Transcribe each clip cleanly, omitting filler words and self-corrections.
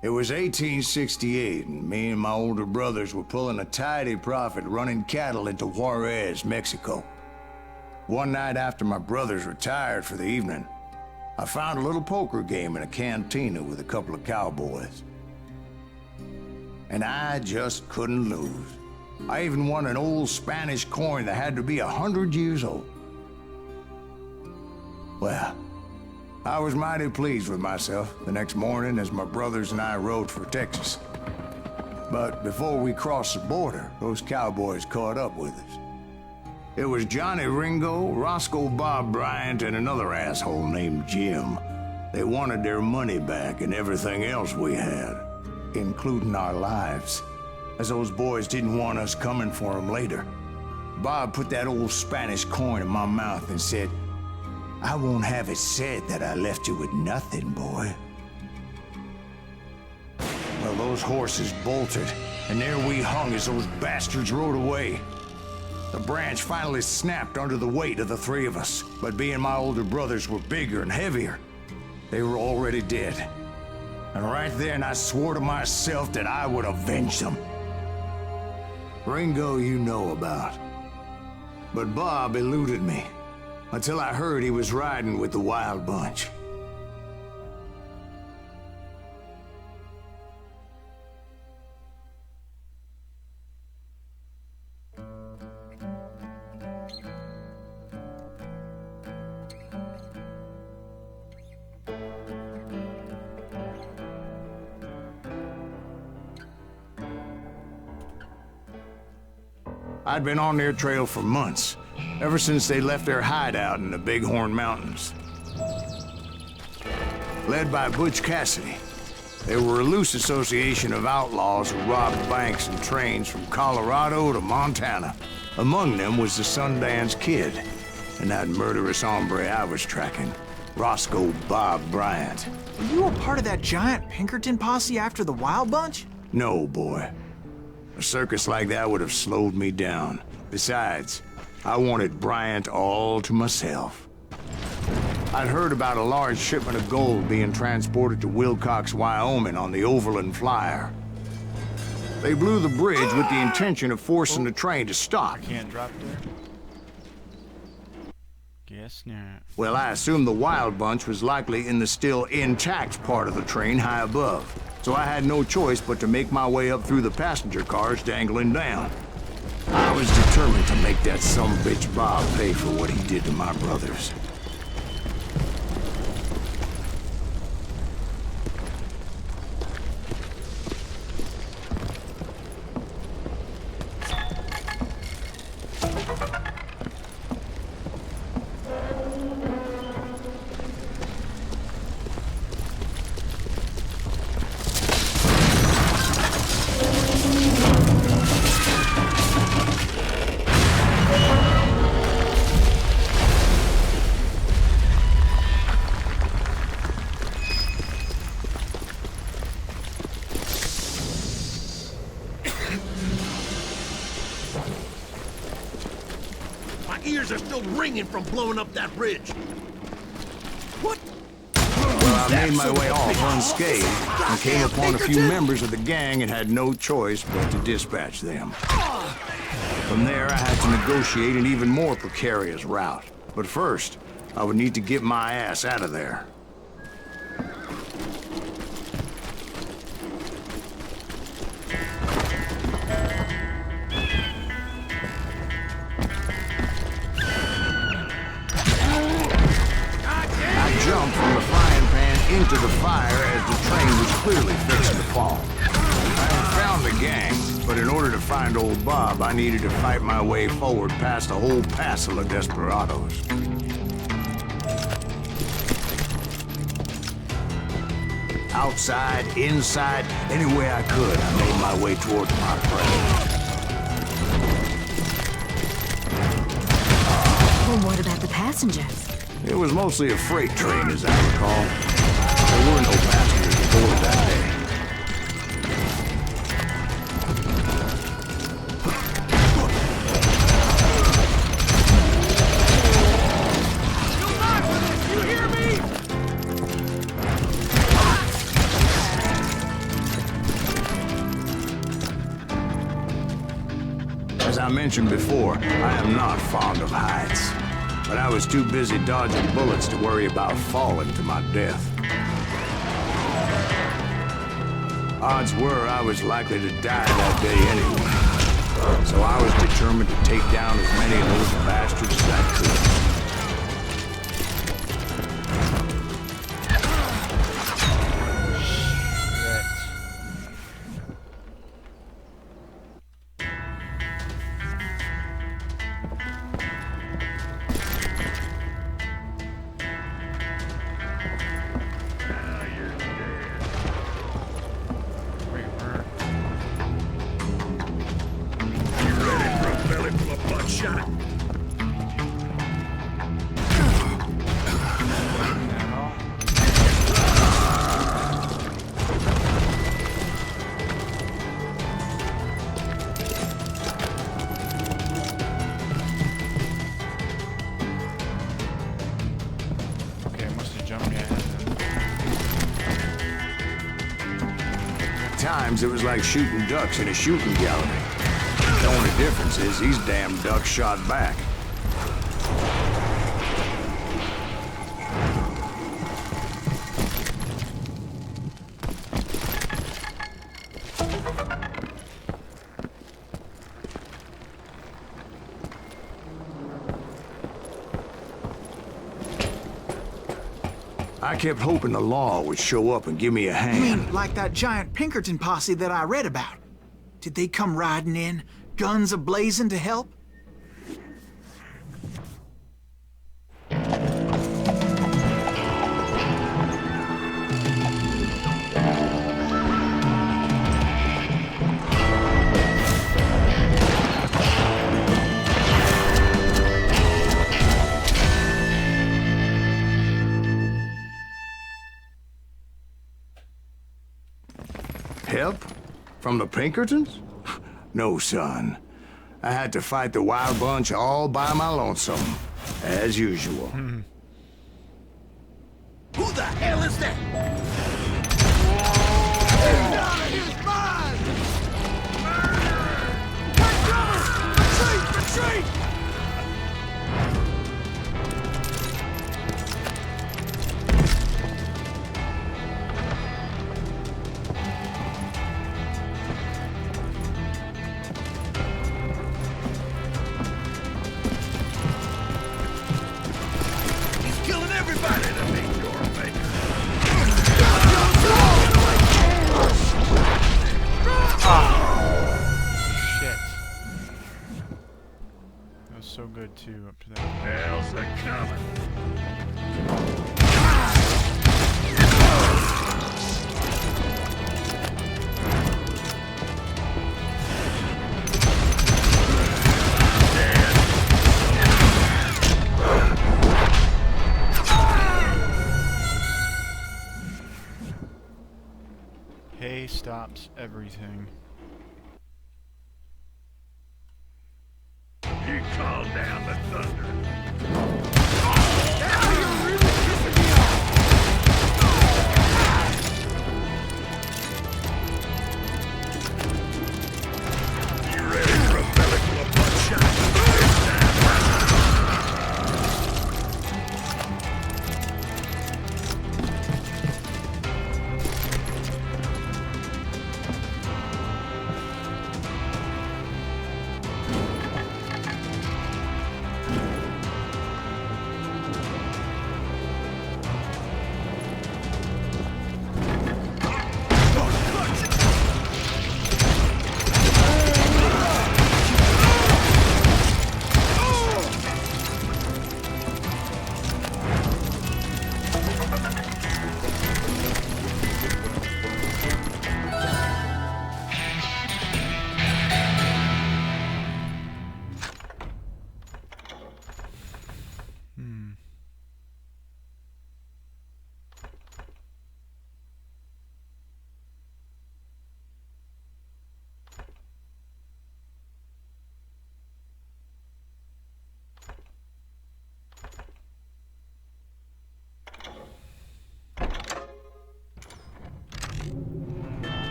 It was 1868, and me and my older brothers were pulling a tidy profit running cattle into Juarez, Mexico. One night after my brothers retired for the evening, I found a little poker game in a cantina with a couple of cowboys. And I just couldn't lose. I even won an old Spanish coin that had to be 100 years old. Well, I was mighty pleased with myself the next morning as my brothers and I rode for Texas. But before we crossed the border, those cowboys caught up with us. It was Johnny Ringo, Roscoe Bob Bryant, and another asshole named Jim. They wanted their money back and everything else we had, including our lives, as those boys didn't want us coming for them later. Bob put that old Spanish coin in my mouth and said, "I won't have it said that I left you with nothing, boy." Well, those horses bolted, and there we hung as those bastards rode away. The branch finally snapped under the weight of the three of us, but being my older brothers were bigger and heavier, they were already dead. And right then I swore to myself that I would avenge them. Ringo you know about. But Bob eluded me, until I heard he was riding with the Wild Bunch. I'd been on their trail for months, ever since they left their hideout in the Bighorn Mountains. Led by Butch Cassidy, they were a loose association of outlaws who robbed banks and trains from Colorado to Montana. Among them was the Sundance Kid, and that murderous hombre I was tracking, Roscoe Bob Bryant. Were you a part of that giant Pinkerton posse after the Wild Bunch? No, boy. A circus like that would have slowed me down. Besides, I wanted Bryant all to myself. I'd heard about a large shipment of gold being transported to Wilcox, Wyoming on the Overland Flyer. They blew the bridge with the intention of forcing the train to stop. Can't drop there. Guess not. Well, I assumed the Wild Bunch was likely in the still intact part of the train high above, so I had no choice but to make my way up through the passenger cars dangling down. I was determined to make that sumbitch Bob pay for what he did to my brothers. Ears are still ringing from blowing up that bridge. What? Well, I made my way off unscathed and came upon a few members of the gang and had no choice but to dispatch them. From there, I had to negotiate an even more precarious route. But first, I would need to get my ass out of there. Jumped from the frying pan into the fire as the train was clearly fixing to fall. I had found the gang, but in order to find old Bob, I needed to fight my way forward past a whole passel of desperados. Outside, inside, any way I could, I made my way towards my prey. Well, what about the passengers? It was mostly a freight train, as I recall. There were no passengers aboard that day. I mentioned before, I am not fond of heights. But I was too busy dodging bullets to worry about falling to my death. Odds were I was likely to die that day anyway. So I was determined to take down as many of those bastards as I could. Times it was like shooting ducks in a shooting gallery. The only difference is these damn ducks shot back. I kept hoping the law would show up and give me a hand. You mean like that giant Pinkerton posse that I read about? Did they come riding in, guns a-blazing to help? Help? From the Pinkertons? No, son. I had to fight the wild bunch all by my lonesome, as usual. Who the hell is that? Retreat! Retreat! So good too up to that. Hell's a coming. Hay stops everything. You call down the thunder. You ready for a belly full of buckshot?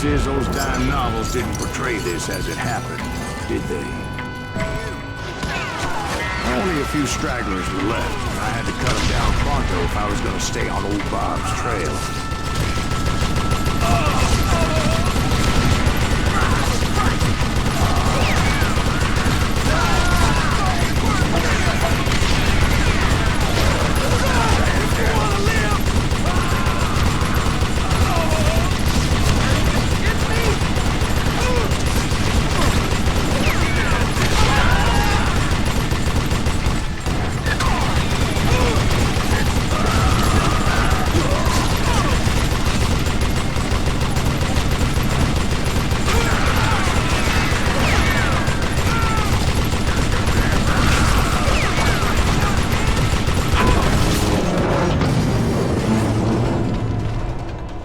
difference is those dime novels didn't portray this as it happened, did they? Only a few stragglers were left, and I had to cut them down pronto if I was going to stay on old Bob's trail.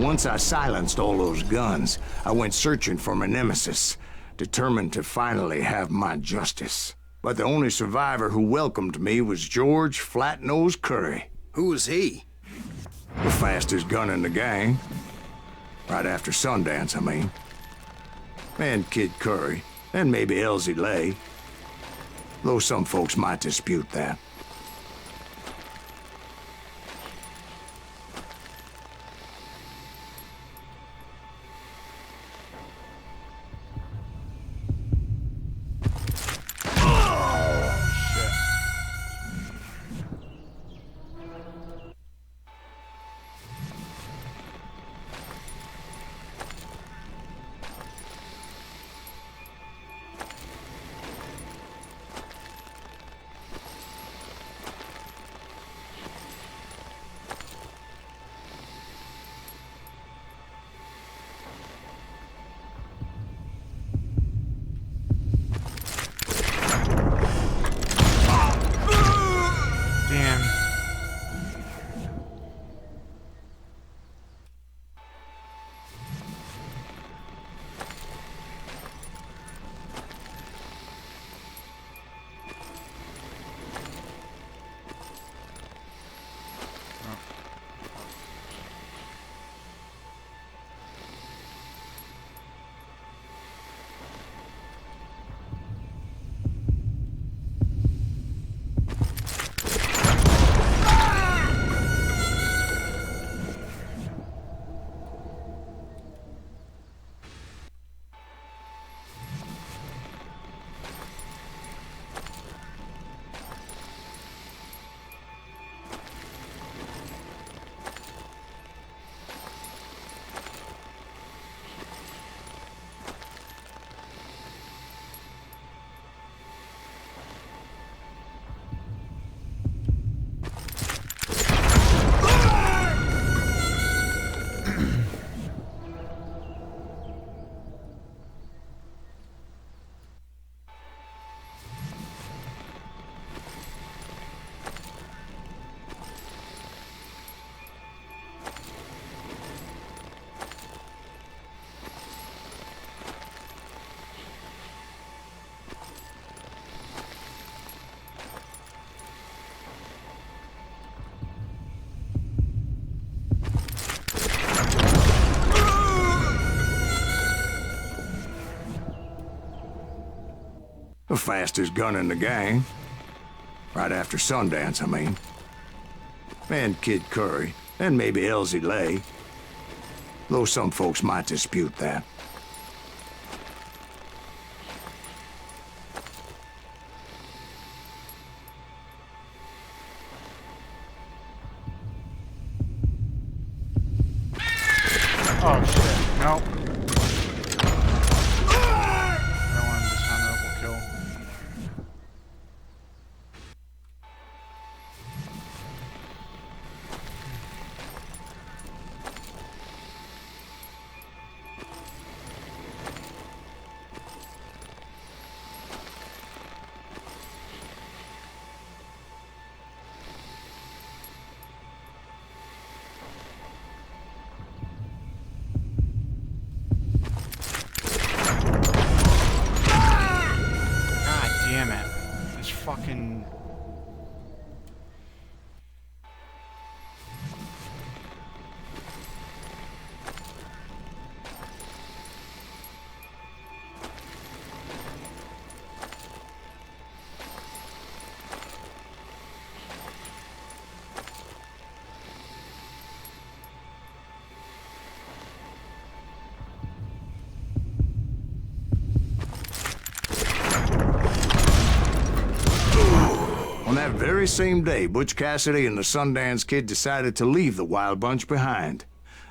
Once I silenced all those guns, I went searching for my nemesis, determined to finally have my justice. But the only survivor who welcomed me was George Flat-Nose Curry. Who was he? The fastest gun in the gang. Right after Sundance, I mean. And Kid Curry, and maybe Elsie Lay. Though some folks might dispute that. The fastest gun in the gang. Right after Sundance, I mean. And Kid Curry, and maybe Elsie Lay. Though some folks might dispute that. Oh shit, nope. I don't want a dishonorable kill. Fucking... On that very same day, Butch Cassidy and the Sundance Kid decided to leave the Wild Bunch behind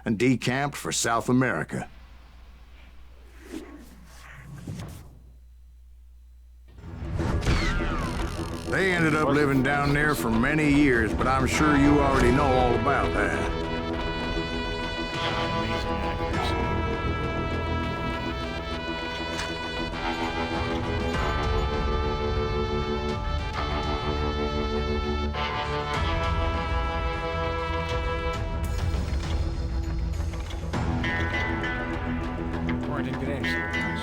and decamped for South America. They ended up living down there for many years, but I'm sure you already know all about that. Amazing accuracy. Oh, I didn't get any subs.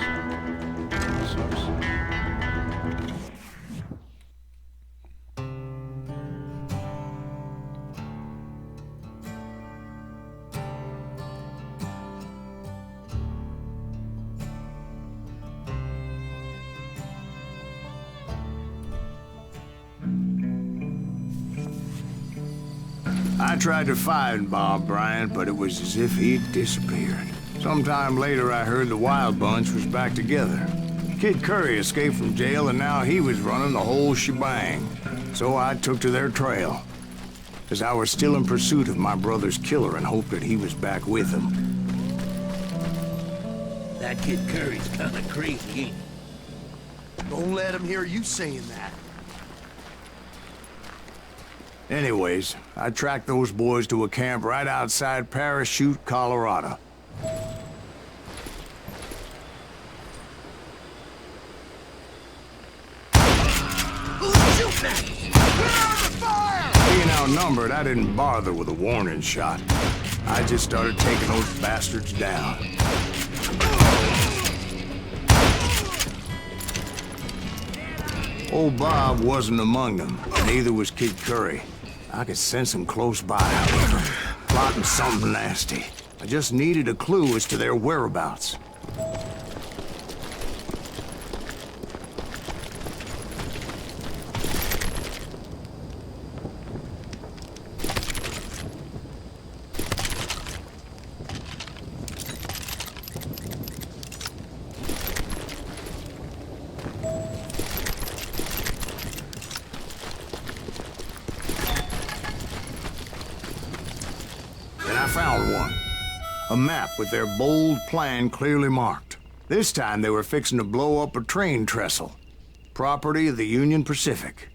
Subs. I tried to find Bob Bryant, but it was as if he'd disappeared. Sometime later, I heard the Wild Bunch was back together. Kid Curry escaped from jail, and now he was running the whole shebang. So I took to their trail, as I was still in pursuit of my brother's killer and hoped that he was back with him. That Kid Curry's kinda crazy, ain't he? Don't let him hear you saying that. Anyways, I tracked those boys to a camp right outside Parachute, Colorado. Who's shooting at me? Being outnumbered, I didn't bother with a warning shot. I just started taking those bastards down. Old Bob wasn't among them, neither was Kid Curry. I could sense him close by, however, plotting something nasty. I just needed a clue as to their whereabouts. I found one. A map with their bold plan clearly marked. This time they were fixing to blow up a train trestle. Property of the Union Pacific.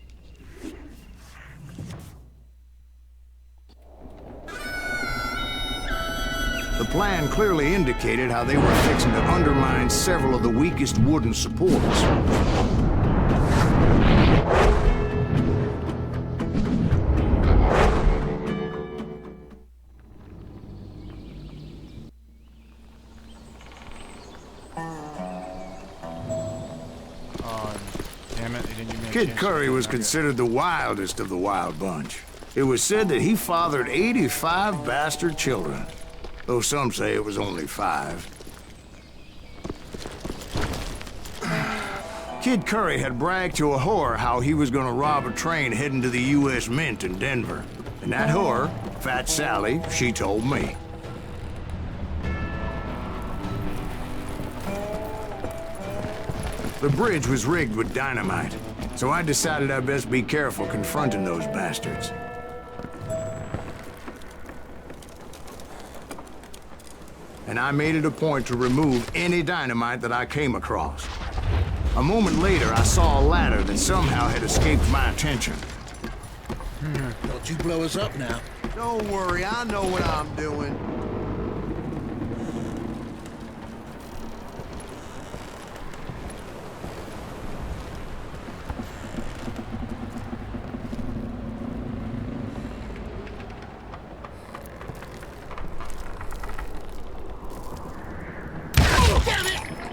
The plan clearly indicated how they were fixing to undermine several of the weakest wooden supports. Damn it, he didn't give me a Kid chance Curry to was get it. considered the wildest of the Wild Bunch. It was said that he fathered 85 bastard children, though some say it was only 5. Kid Curry had bragged to a whore how he was gonna rob a train heading to the U.S. Mint in Denver. And that whore, Fat Sally, she told me. The bridge was rigged with dynamite, so I decided I'd best be careful confronting those bastards. And I made it a point to remove any dynamite that I came across. A moment later, I saw a ladder that somehow had escaped my attention. Don't you blow us up now. Don't worry, I know what I'm doing.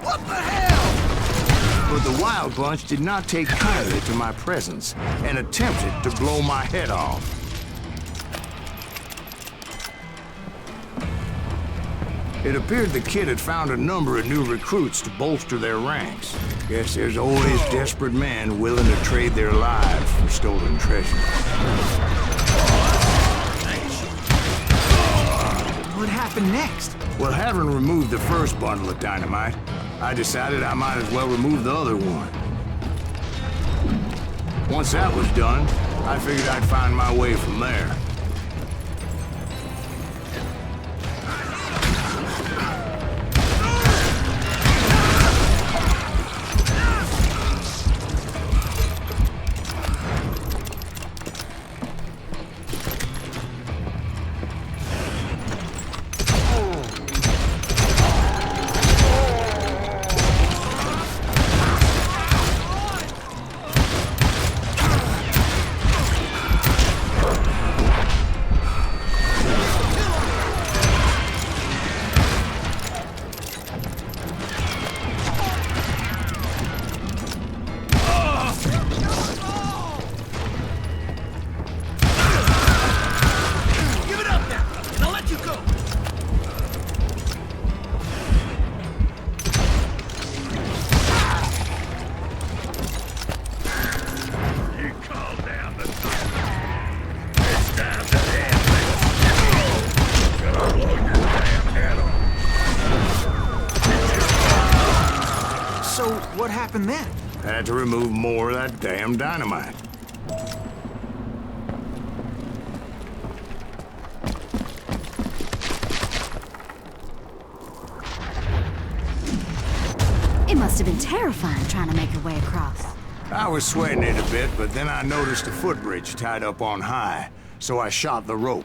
What the hell? But the Wild Bunch did not take kindly to my presence and attempted to blow my head off. It appeared the kid had found a number of new recruits to bolster their ranks. Guess there's always desperate men willing to trade their lives for stolen treasure. What happened next? Well, having removed the first bundle of dynamite, I decided I might as well remove the other one. Once that was done, I figured I'd find my way from there. What happened then? Had to remove more of that damn dynamite. It must have been terrifying trying to make your way across. I was sweating it a bit, but then I noticed a footbridge tied up on high, so I shot the rope.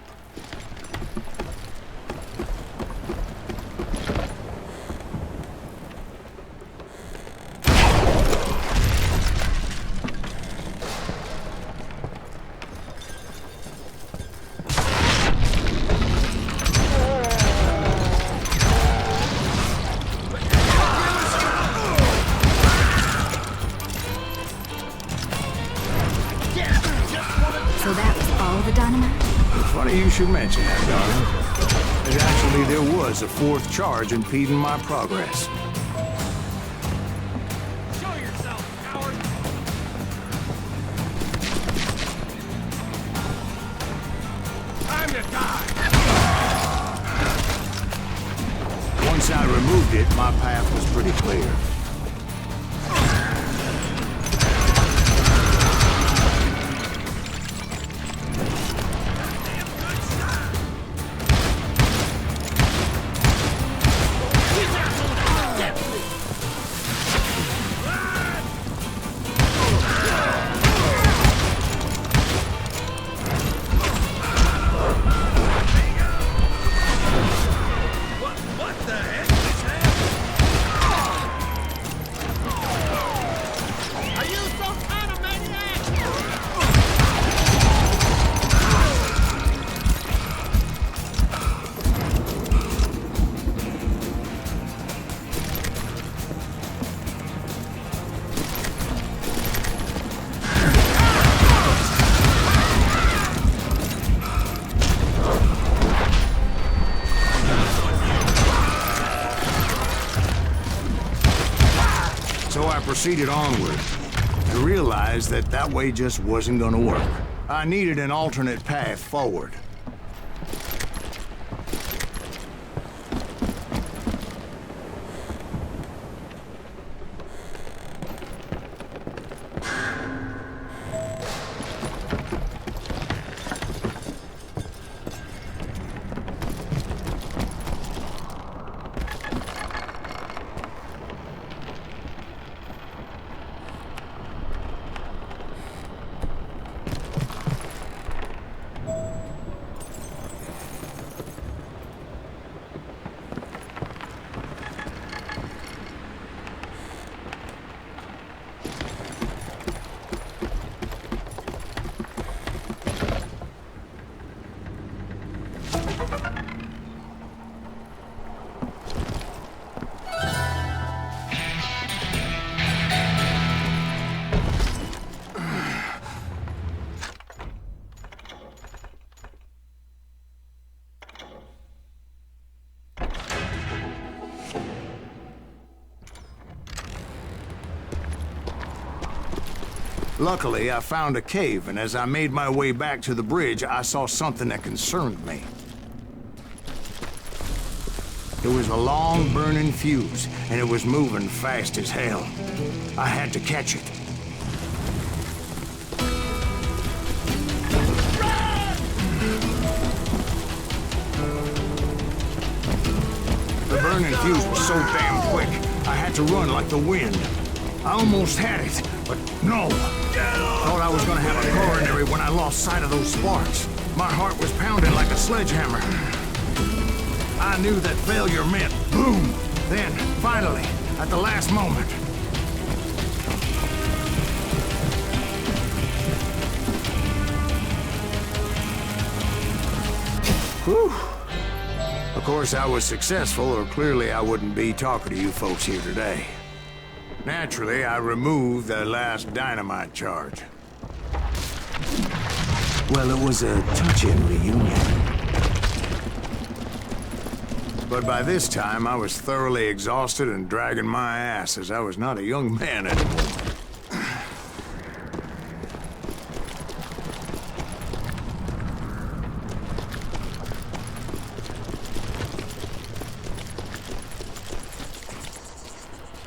So that was all the dynamite? Funny you should mention that, darling. Actually, there was a fourth charge impeding my progress. Show yourself, coward! Time to die! Once I removed it, my path was pretty clear. So I proceeded onward to realize that that way just wasn't gonna work. I needed an alternate path forward. Luckily, I found a cave, and as I made my way back to the bridge, I saw something that concerned me. It was a long, burning fuse, and it was moving fast as hell. I had to catch it. fuse was so damn quick, I had to run like the wind. I almost had it, but no. Thought I was gonna have a coronary when I lost sight of those sparks. My heart was pounding like a sledgehammer. I knew that failure meant boom. Then, finally, at the last moment. Whew. Of course, I was successful, or clearly I wouldn't be talking to you folks here today. Naturally, I removed the last dynamite charge. Well, it was a touching reunion. But by this time, I was thoroughly exhausted and dragging my ass, as I was not a young man anymore.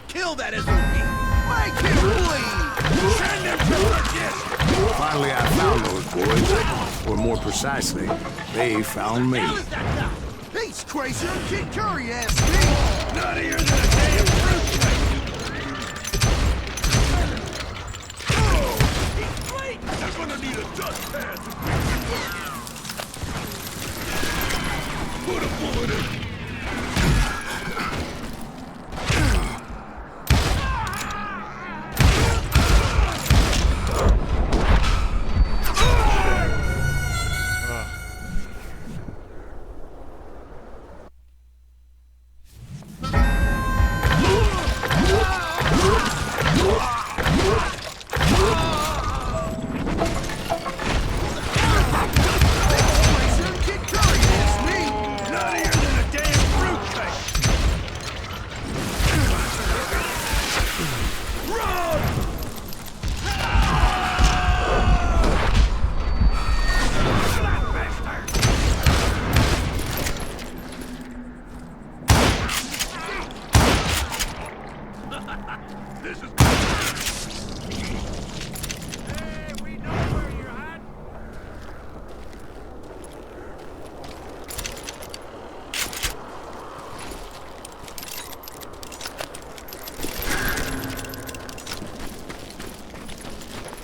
Kill that SOB! Make him bleed! Send him to the Finally, I found those boys. Or more precisely, they found me. Hell is that guy? He's crazier than Kid Curry asked me. Nuttier than a damn fruitcake! He's bleeding! They're gonna need a dustpan! Put a bullet in!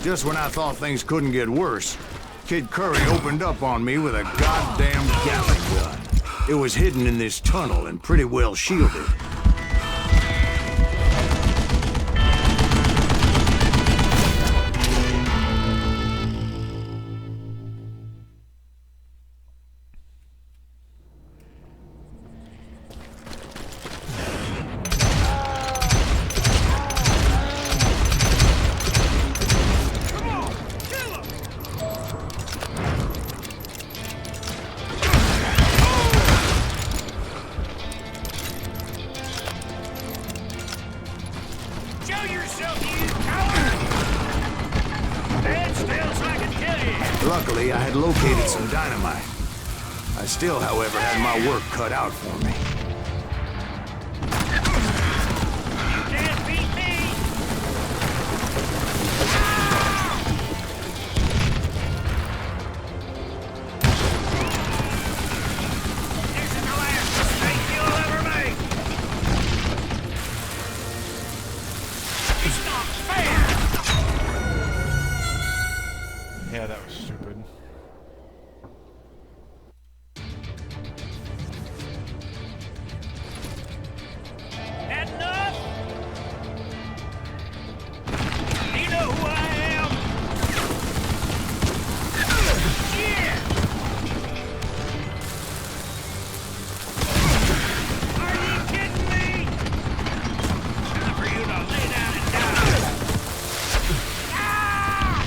Just when I thought things couldn't get worse, Kid Curry opened up on me with a goddamn Gatling gun. It was hidden in this tunnel and pretty well shielded. Luckily, I had located some dynamite. I still, however, had my work cut out for me. You can't beat me! This is the last mistake you'll ever make! It's not fair! Yeah, that was stupid. Had enough? You know who I am? Yeah! Are you kidding me? Time for you to lay down and die. Ah!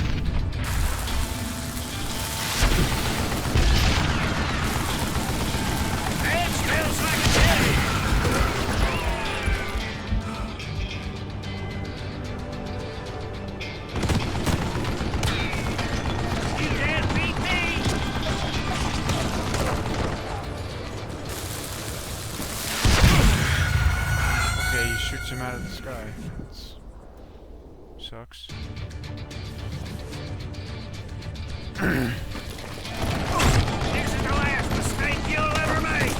It smells like a jelly. You can't beat me! Okay, he shoots him out of the sky. That's... sucks. This is the last mistake you'll ever make!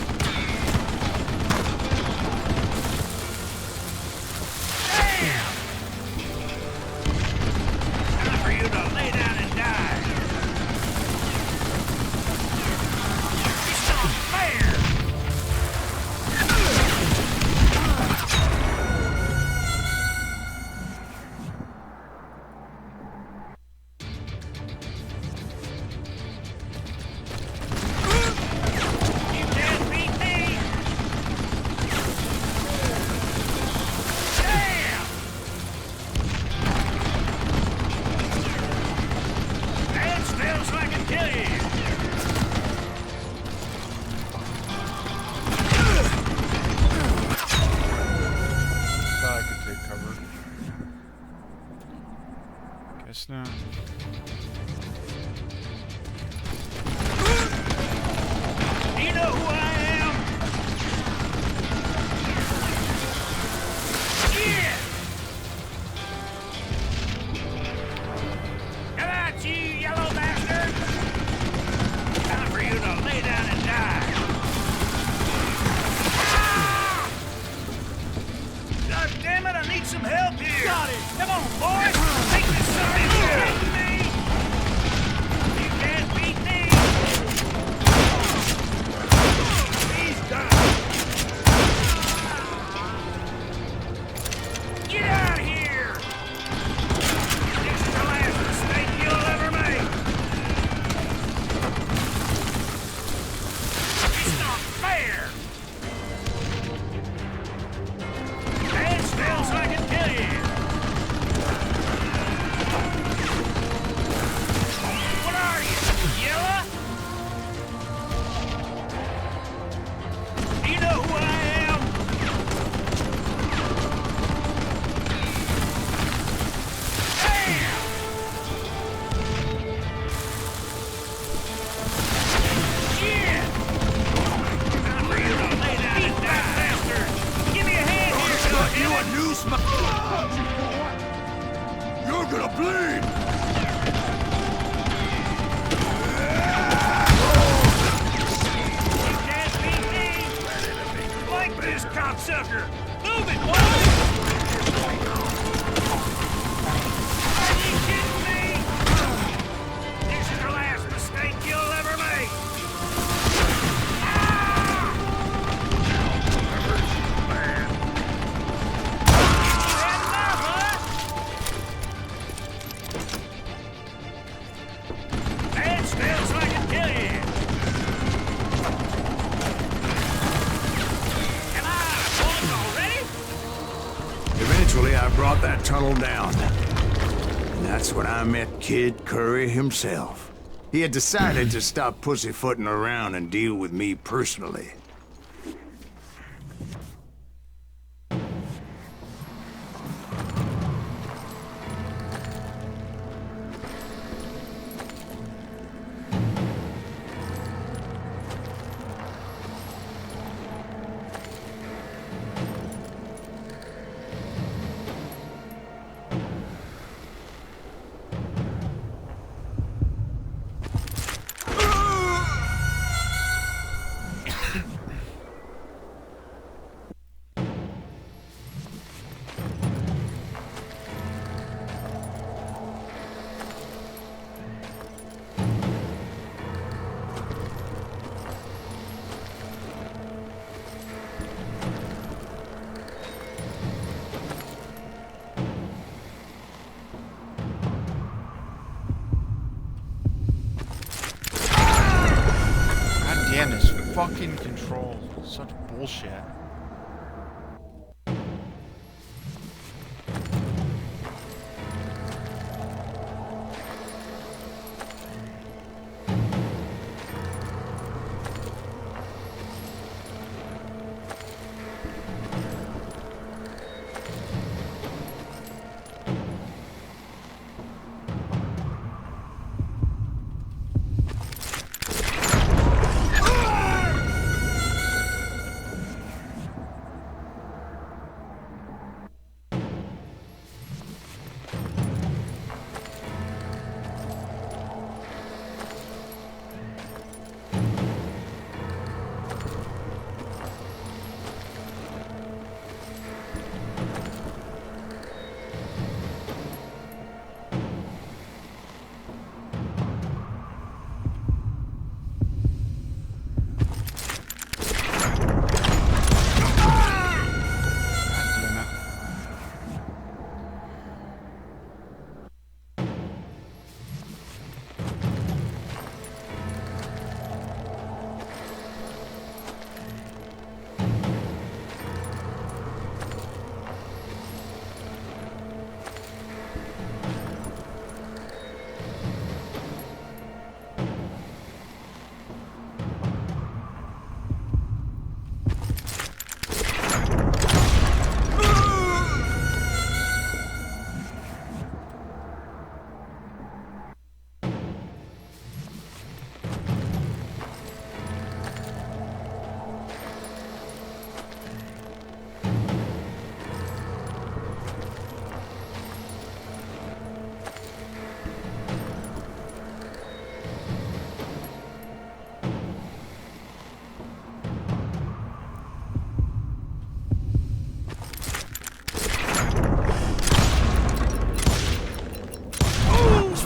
You know who I am? Yeah! Come out, you yellow bastard! Time for you to lay down and die. Ah! God damn it, I need some help here! Got it! Come on, boys! Take this son of a kidding me! You can't beat me! He's done! Get out of here! This is the last mistake you'll ever make! It's not fair! Stand still so I can kill you! What are you, yellow? Do you know who I am? Damn! Shit! Time for you to lay down and die, bastard! Give me a hand here, Got you a goddammit! new You're gonna bleed! You can't beat me! Like this, cocksucker! Move it, boys! Are you kidding me? This is the last mistake you'll ever make! Ah! You had enough, huh? Stand still so I can kill you! Come on, boys, already? Eventually, I brought that tunnel down. And that's when I met Kid Curry himself. He had decided to stop pussyfooting around and deal with me personally. God damn, this fucking control. Such bullshit.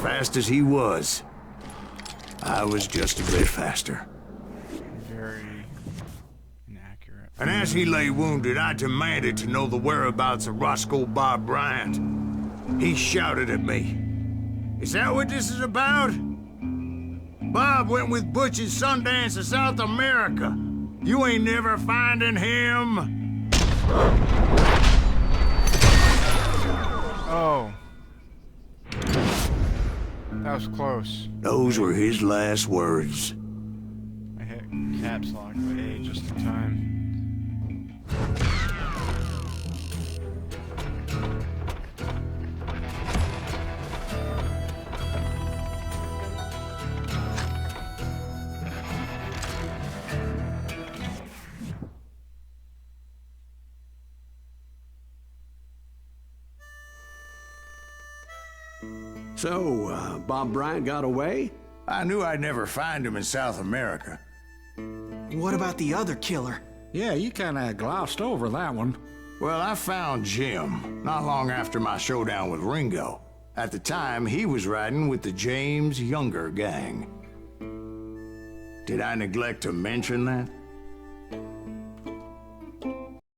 fast as he was. I was just a bit faster. Very inaccurate. And as he lay wounded, I demanded to know the whereabouts of Roscoe Bob Bryant. He shouted at me. Is that what this is about? Bob went with Butch and Sundance to South America. You ain't never finding him. Oh. That was close. Those were his last words. I hit caps lock with A just in time. So, Bob Bryant got away? I knew I'd never find him in South America. What about the other killer? Yeah, you kinda glossed over that one. Well, I found Jim not long after my showdown with Ringo. At the time, he was riding with the James Younger gang. Did I neglect to mention that?